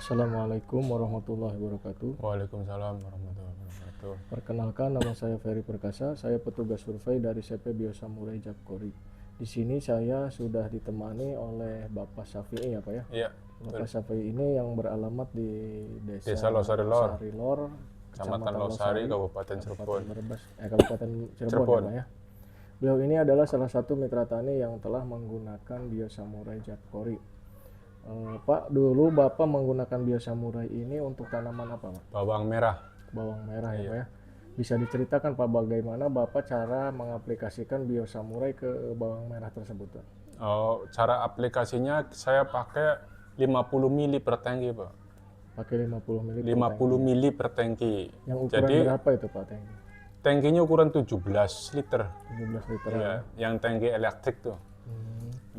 Assalamualaikum warahmatullahi wabarakatuh. Waalaikumsalam warahmatullahi wabarakatuh. Perkenalkan, nama saya Ferry Perkasa. Saya petugas survei dari CP Biosamurai Japkori. Di sini saya sudah ditemani oleh Bapak Syafi'i ya Pak ya. Iya, Bapak Syafi'i ini yang beralamat di Desa Losari Lor, Sarilor, Kecamatan Losari, Kabupaten Cirebon. Kabupaten Cirebon Cirebon. ya Pak ya. Beliau ini adalah salah satu mitra tani yang telah menggunakan Biosamurai Japkori. Pak, dulu Bapak menggunakan Biosamurai ini untuk tanaman apa Pak? Bawang merah. Bawang merah ya Pak ya. Bisa diceritakan Pak bagaimana Bapak cara mengaplikasikan Biosamurai ke bawang merah tersebut Pak? Oh, cara aplikasinya saya pakai 50 mili per tangki, Pak. Pakai 50 mili. 50 mili per tangki. Yang ukuran Jadi berapa itu Pak tangki? tangkinya ukuran 17 liter. 17 liter. Iya, yang tangki elektrik tuh.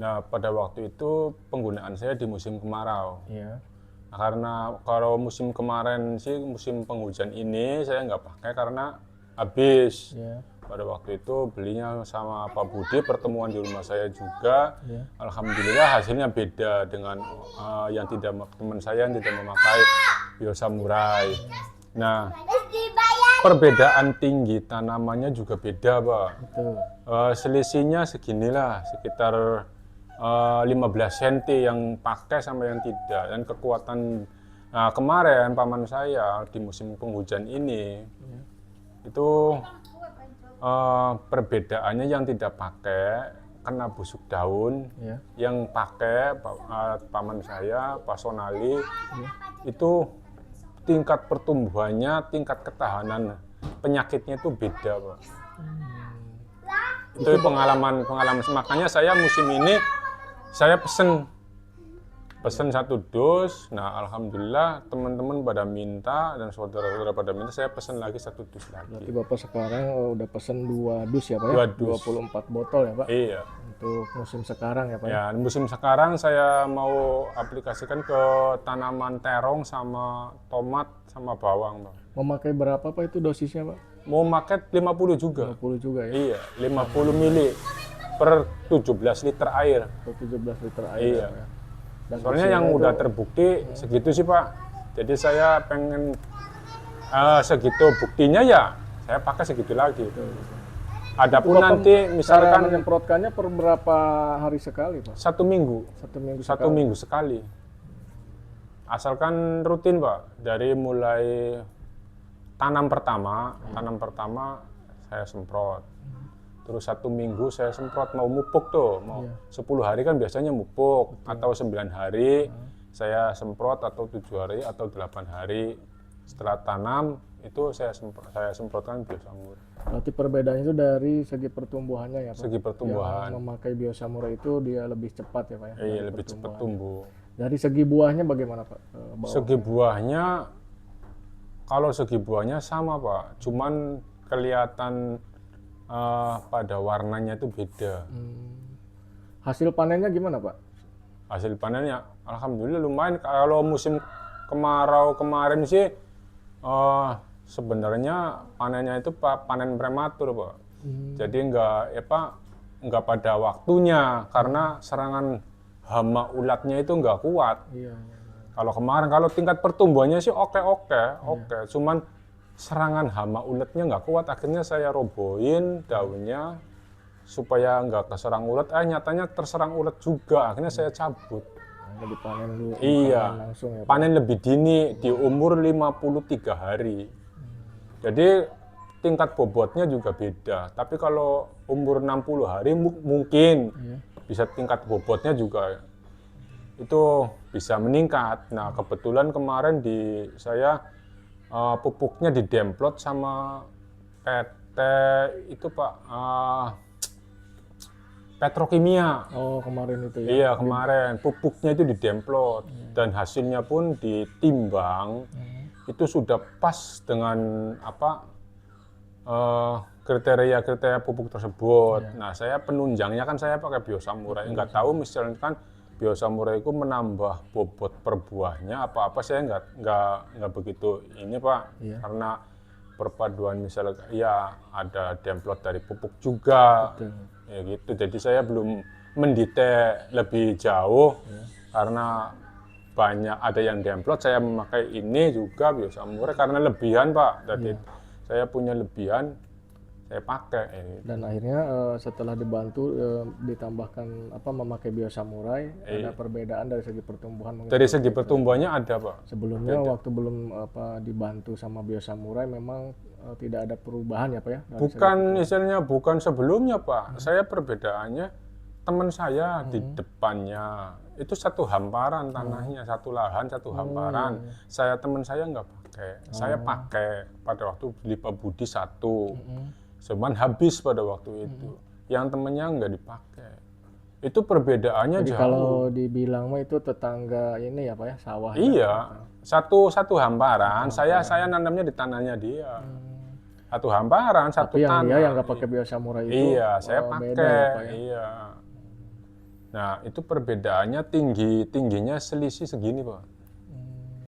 Nah, pada waktu itu penggunaan saya di musim kemarau. Iya. Nah, karena kalau musim kemarin sih, musim penghujan ini saya nggak pakai karena habis. Iya. Pada waktu itu belinya sama Pak Budi, pertemuan di rumah saya juga. Iya. Alhamdulillah hasilnya beda dengan teman saya yang tidak memakai Biosamurai. Nah, perbedaan tinggi tanamannya juga beda, Pak. Betul. Selisihnya seginilah, sekitar 15 cm yang pakai sama yang tidak. Dan kekuatan kemarin paman saya di musim penghujan ini itu perbedaannya yang tidak pakai kena busuk daun, Iya. yang pakai paman saya Pak Sonali itu tingkat pertumbuhannya, tingkat ketahanan penyakitnya itu beda, Pak. Itu pengalaman makanya saya musim ini saya pesen 1 dus. Nah, alhamdulillah teman-teman pada minta dan saudara-saudara pada minta, saya pesen lagi 1 dus lagi. Berarti Bapak sekarang udah pesen 2 dus ya Pak ya? 2 dus. 24 botol ya Pak? Iya. Untuk musim sekarang ya Pak? Ya, musim sekarang saya mau aplikasikan ke tanaman terong sama tomat sama bawang, Pak. Memakai berapa Pak itu dosisnya Pak? Mau pakai 50 juga. 50 juga ya? Iya, 50 mili per 17 liter air. Atau 17 liter air Iya. ya? Dan Soalnya yang udah terbukti segitu sih, Pak. Jadi saya pengen segitu buktinya ya, saya pakai segitu lagi. Adapun nanti cara misalkan menyemprotkannya per berapa hari sekali Pak? 1 minggu, 1 minggu 1 minggu sekali. Asalkan rutin, Pak. Dari mulai tanam pertama saya semprot. Terus 1 minggu saya semprot, mau mupuk tuh, mau 10 hari kan biasanya mupuk. Atau 9 hari saya semprot, atau 7 hari atau 8 hari setelah tanam itu saya semprotkan Biosamurai. Berarti perbedaannya itu dari segi pertumbuhannya ya Pak? Segi pertumbuhan. Yang memakai Biosamurai itu dia lebih cepat ya Pak ya? Iya, Dari lebih cepat pertumbuhan. tumbuh. Dari segi buahnya bagaimana Pak? Segi buahnya, kalau segi buahnya sama, Pak. Cuman kelihatan pada warnanya itu beda. Hasil panennya gimana Pak? Hasil panennya alhamdulillah lumayan. Kalau musim kemarau kemarin sih sebenarnya panennya itu panen prematur, Pak. Jadi nggak pada waktunya karena serangan hama ulatnya itu nggak kuat. Iya. Kalau kemarin, kalau tingkat pertumbuhannya sih oke. Cuman serangan hama ulatnya nggak kuat, akhirnya saya robohin daunnya supaya nggak keserang ulat. Nyatanya terserang ulat juga, akhirnya saya cabut. Lebih panen dulu. Iya, Panen langsung ya Pak? panen lebih dini di umur 53 hari. Jadi tingkat bobotnya juga beda. Tapi kalau umur 60 hari mungkin bisa tingkat bobotnya juga itu bisa meningkat. Nah, kebetulan kemarin saya pupuknya didemplot sama PT itu Pak, Petrokimia. Oh kemarin itu ya? Iya, kemarin pupuknya itu didemplot dan hasilnya pun ditimbang itu sudah pas dengan kriteria pupuk tersebut. Nah, saya penunjangnya kan saya pakai Biosamurai. Nggak tahu misalkan Biosamurai itu menambah bobot per buahnya apa saya nggak begitu ini Pak. Karena perpaduan misalnya ya ada demplot dari pupuk juga. Ya gitu. Jadi saya belum mendetail lebih jauh karena banyak ada yang demplot, saya memakai ini juga biosamurai karena lebihan Pak. Jadi saya punya lebihan, saya pakai. Dan akhirnya setelah dibantu ditambahkan apa memakai biosamurai, ada perbedaan dari segi pertumbuhan mungkin. Dari segi pertumbuhannya ada Pak. Sebelumnya waktu belum apa dibantu sama biosamurai memang tidak ada perubahan ya Pak ya? Dari Bukan istilahnya bukan sebelumnya Pak. Saya perbedaannya teman saya di depannya itu satu hamparan tanahnya, satu lahan, satu hamparan. Teman saya nggak pakai. Saya pakai pada waktu beli Pak Budi satu. Cuman habis pada waktu itu. Yang temennya nggak dipakai. Itu perbedaannya Jadi jauh. kalau dibilang mah itu tetangga ini ya Pak ya, sawah. Iya, satu hamparan. Saya nanamnya di tanahnya dia. Satu hamparan, satu Tapi yang tanah. dia yang nggak pakai biosamurai itu Iya, saya pakai. beda ya Pak ya. Iya. Nah, itu perbedaannya tingginya selisih segini, Pak.